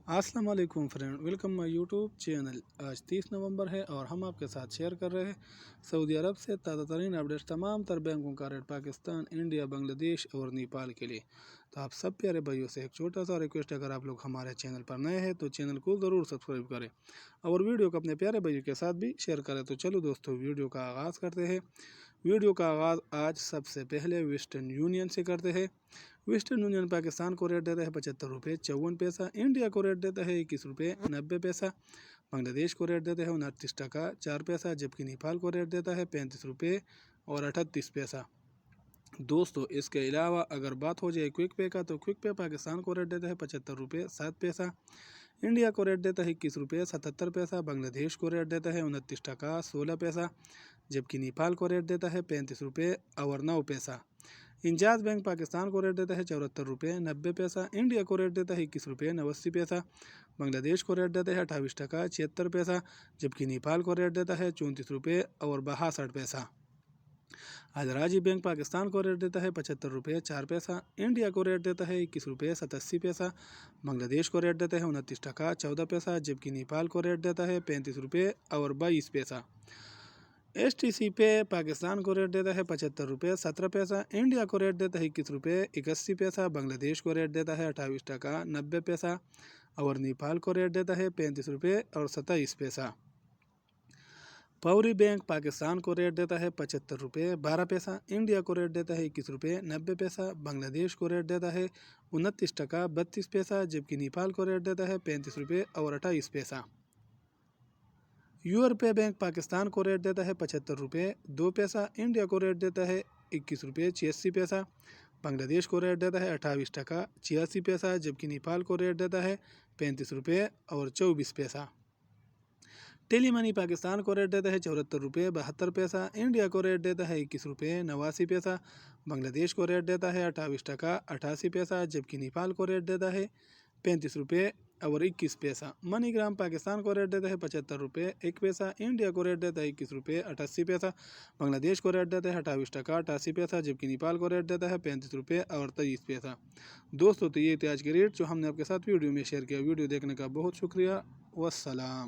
अस्सलाम वालेकुम friend, welcome my YouTube channel. आज 30 नवंबर है और हम आपके साथ शेयर कर रहे हैं सऊदी अरब से ताज़ा तरीन अपडेट्स तमाम तर बैंकों का रेट पाकिस्तान, इंडिया, बांग्लादेश और नेपाल के लिए। तो आप सब प्यारे भाइयों से एक छोटा सा रिक्वेस्ट, अगर आप लोग हमारे चैनल पर नए हैं तो चैनल को ज़रूर सब्सक्राइब करें और वीडियो को अपने प्यारे भाइयों के साथ भी शेयर करें। तो चलो दोस्तों, वीडियो का आगाज़ करते हैं। वीडियो का आगाज़ आज सबसे पहले वेस्टर्न यूनियन से करते हैं। वेस्टर्न यूनियन पाकिस्तान को रेट देता है 75 रुपये 54 पैसा, इंडिया को रेट देता है 21 रुपये 90 पैसा, बांग्लादेश को रेट देता है 29 टका 4 पैसा, जबकि नेपाल को रेट देता है 35 रुपये 38 पैसा। दोस्तों, इसके अलावा अगर बात हो जाए क्विक पे का, तो क्विक पे पाकिस्तान को रेट देता है 75 रुपये 7 पैसा, इंडिया को रेट देता है 21 रुपये 77 पैसा, बांग्लादेश को रेट देता है 29 टका 16 पैसा, जबकि नेपाल को रेट देता है 35 रुपये 9 पैसा। इंजाज बैंक पाकिस्तान को रेट देता है 74 रुपये 90 पैसा, इंडिया को रेट देता है 21 रुपये 89 पैसा, बांग्लादेश को रेट देता है 28 टका 76 पैसा, जबकि नेपाल को रेट देता है 34 रुपये 62 पैसा। अदराजी बैंक पाकिस्तान को रेट देता है 75 रुपये 4 पैसा, इंडिया को रेट देता है 21 रुपये 87 पैसा, बांग्लादेश को रेट देता है 29 टका 14 पैसा, जबकि नेपाल को रेट देता है 35 रुपये 22 पैसा। STC पे पाकिस्तान को रेट देता है 75 रुपये 17 पैसा, इंडिया को रेट देता है 21 रुपये 81 पैसा, बांग्लादेश को रेट देता है 28 टका 90 पैसा और नेपाल को रेट देता है 35 रुपये 27 पैसा। पौरी बैंक पाकिस्तान को रेट देता है 75 रुपये 12 पैसा, इंडिया को रेट देता है 21 रुपये 90 पैसा, बांग्लादेश को रेट देता है 29 टका 32 पैसा, जबकि नेपाल को रेट देता है 35 रुपये 28 पैसा। यूरोपीय बैंक पाकिस्तान को रेट देता है 75 रुपये 2 पैसा, इंडिया को रेट देता है 21 रुपये 86 पैसा, बांग्लादेश को रेट देता है 28 टका 86 पैसा, जबकि नेपाल को रेट देता है 35 रुपये 24 पैसा। टेली मनी पाकिस्तान को रेट देता है 74 रुपये 72 पैसा, इंडिया को रेट देता है 21 रुपये 89 पैसा, बांग्लादेश को रेट देता है 28 टका 88 पैसा, जबकि नेपाल को रेट देता है 35 रुपये 21 पैसा। मनीग्राम पाकिस्तान को रेट देता है 75 रुपये 1 पैसा, इंडिया को रेट देता है 21 रुपये 88 पैसा, बांग्लादेश को रेट देता है 28 टका 88 पैसा, जबकि नेपाल को रेट देता है 35 रुपये 23 पैसा। दोस्तों, तो ये थे आज के रेट जो हमने आपके साथ वीडियो में शेयर किया। वीडियो देखने का बहुत शुक्रिया। वस्सलाम।